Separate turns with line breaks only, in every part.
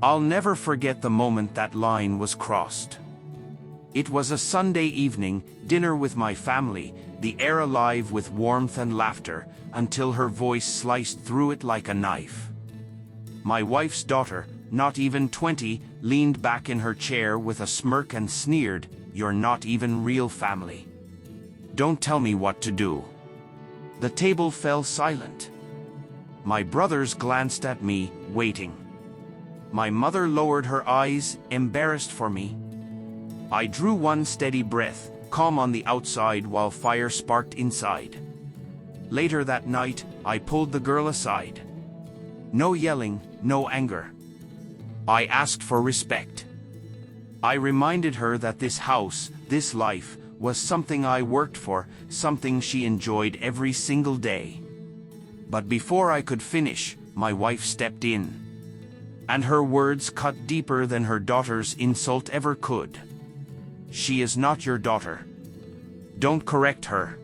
I'll never forget the moment that line was crossed. It was a Sunday evening, dinner with my family, the air alive with warmth and laughter, until her voice sliced through it like a knife. My wife's daughter, not even 20, leaned back in her chair with a smirk and sneered, "You're not even real family. Don't tell me what to do." The table fell silent. My brothers glanced at me, waiting. My mother lowered her eyes, embarrassed for me. I drew one steady breath, calm on the outside while fire sparked inside. Later that night, I pulled the girl aside. No yelling, no anger. I asked for respect. I reminded her that this house, this life, was something I worked for, something she enjoyed every single day. But before I could finish, my wife stepped in. And her words cut deeper than her daughter's insult ever could. "She is not your daughter. Don't correct her."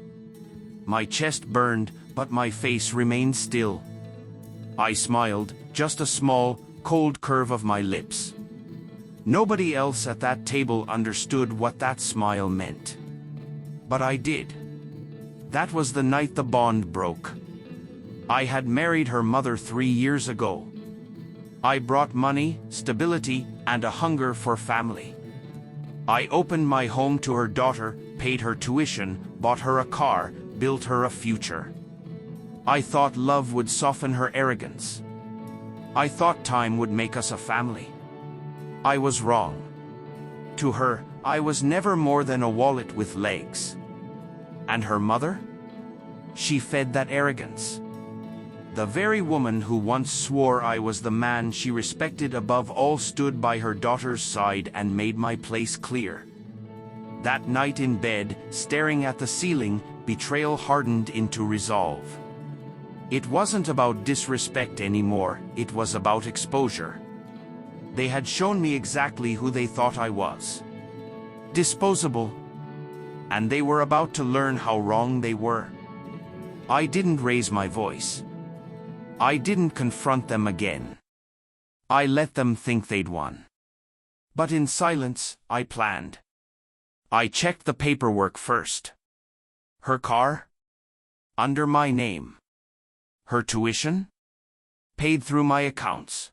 My chest burned, but my face remained still. I smiled, just a small, cold curve of my lips. Nobody else at that table understood what that smile meant. But I did. That was the night the bond broke. I had married her mother 3 years ago. I brought money, stability, and a hunger for family. I opened my home to her daughter, paid her tuition, bought her a car, built her a future. I thought love would soften her arrogance. I thought time would make us a family. I was wrong. To her, I was never more than a wallet with legs. And her mother? She fed that arrogance. The very woman who once swore I was the man she respected above all stood by her daughter's side and made my place clear. That night in bed, staring at the ceiling, betrayal hardened into resolve. It wasn't about disrespect anymore, it was about exposure. They had shown me exactly who they thought I was. Disposable. And they were about to learn how wrong they were. I didn't raise my voice. I didn't confront them again. I let them think they'd won. But in silence, I planned. I checked the paperwork first. Her car? Under my name. Her tuition? Paid through my accounts.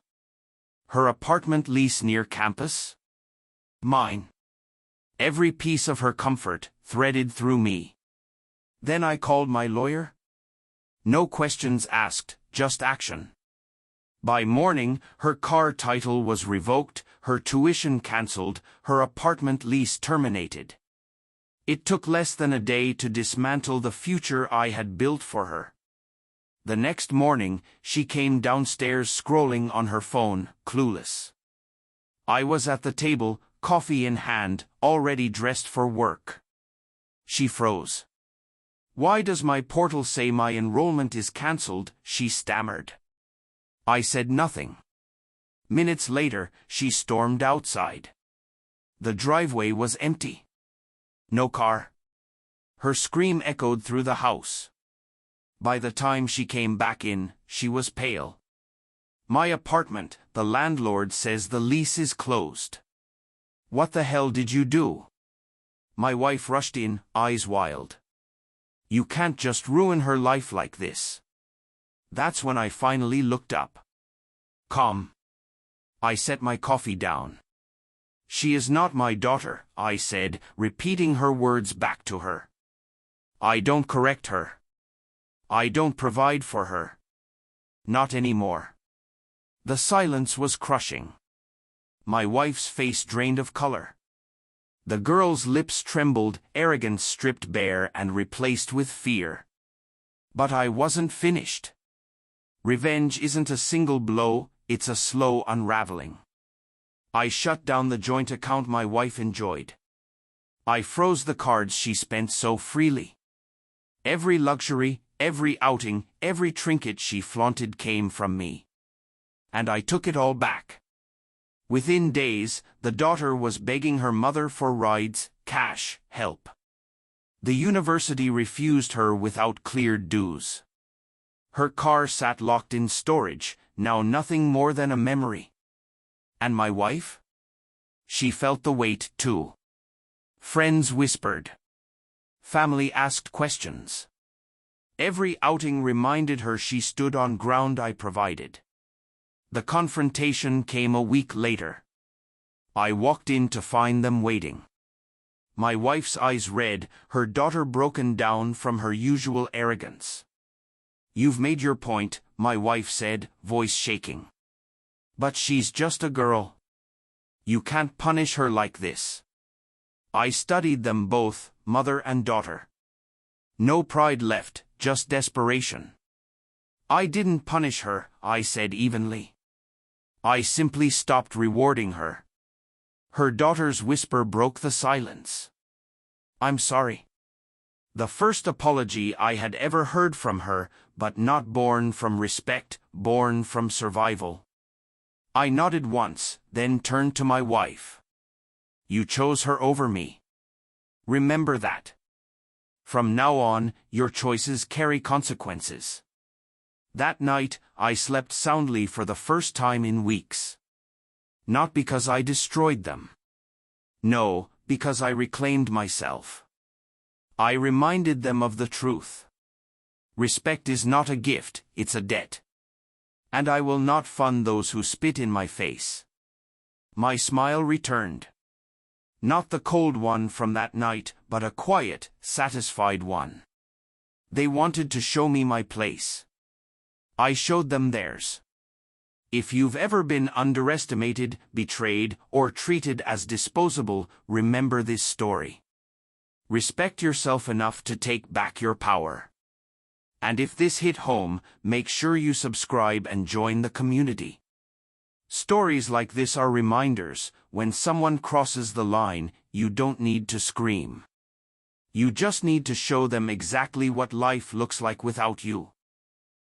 Her apartment lease near campus? Mine. Every piece of her comfort, threaded through me. Then I called my lawyer. No questions asked, just action. By morning, her car title was revoked, her tuition cancelled, her apartment lease terminated. It took less than a day to dismantle the future I had built for her. The next morning, she came downstairs scrolling on her phone, clueless. I was at the table, coffee in hand, already dressed for work. She froze. "Why does my portal say my enrollment is cancelled?" she stammered. I said nothing. Minutes later, she stormed outside. The driveway was empty. No car. Her scream echoed through the house. By the time she came back in, she was pale. "My apartment, the landlord says the lease is closed." "What the hell did you do?" My wife rushed in, eyes wild. "You can't just ruin her life like this." That's when I finally looked up. "Calm." I set my coffee down. "She is not my daughter," I said, repeating her words back to her. "I don't correct her. I don't provide for her. Not anymore." The silence was crushing. My wife's face drained of color. The girl's lips trembled, arrogance stripped bare and replaced with fear. But I wasn't finished. Revenge isn't a single blow, it's a slow unraveling. I shut down the joint account my wife enjoyed. I froze the cards she spent so freely. Every luxury, every outing, every trinket she flaunted came from me. And I took it all back. Within days, the daughter was begging her mother for rides, cash, help. The university refused her without cleared dues. Her car sat locked in storage, now nothing more than a memory. And my wife? She felt the weight, too. Friends whispered. Family asked questions. Every outing reminded her she stood on ground I provided. The confrontation came a week later. I walked in to find them waiting. My wife's eyes red, her daughter broken down from her usual arrogance. "You've made your point," my wife said, voice shaking. "But she's just a girl. You can't punish her like this." I studied them both, mother and daughter. No pride left, just desperation. "I didn't punish her," I said evenly. "I simply stopped rewarding her." Her daughter's whisper broke the silence. "I'm sorry." The first apology I had ever heard from her, but not born from respect, born from survival. I nodded once, then turned to my wife. "You chose her over me. Remember that. From now on, your choices carry consequences." That night, I slept soundly for the first time in weeks. Not because I destroyed them. No, because I reclaimed myself. I reminded them of the truth. Respect is not a gift, it's a debt. And I will not fund those who spit in my face. My smile returned. Not the cold one from that night, but a quiet, satisfied one. They wanted to show me my place. I showed them theirs. If you've ever been underestimated, betrayed, or treated as disposable, remember this story. Respect yourself enough to take back your power. And if this hit home, make sure you subscribe and join the community. Stories like this are reminders: when someone crosses the line, you don't need to scream. You just need to show them exactly what life looks like without you.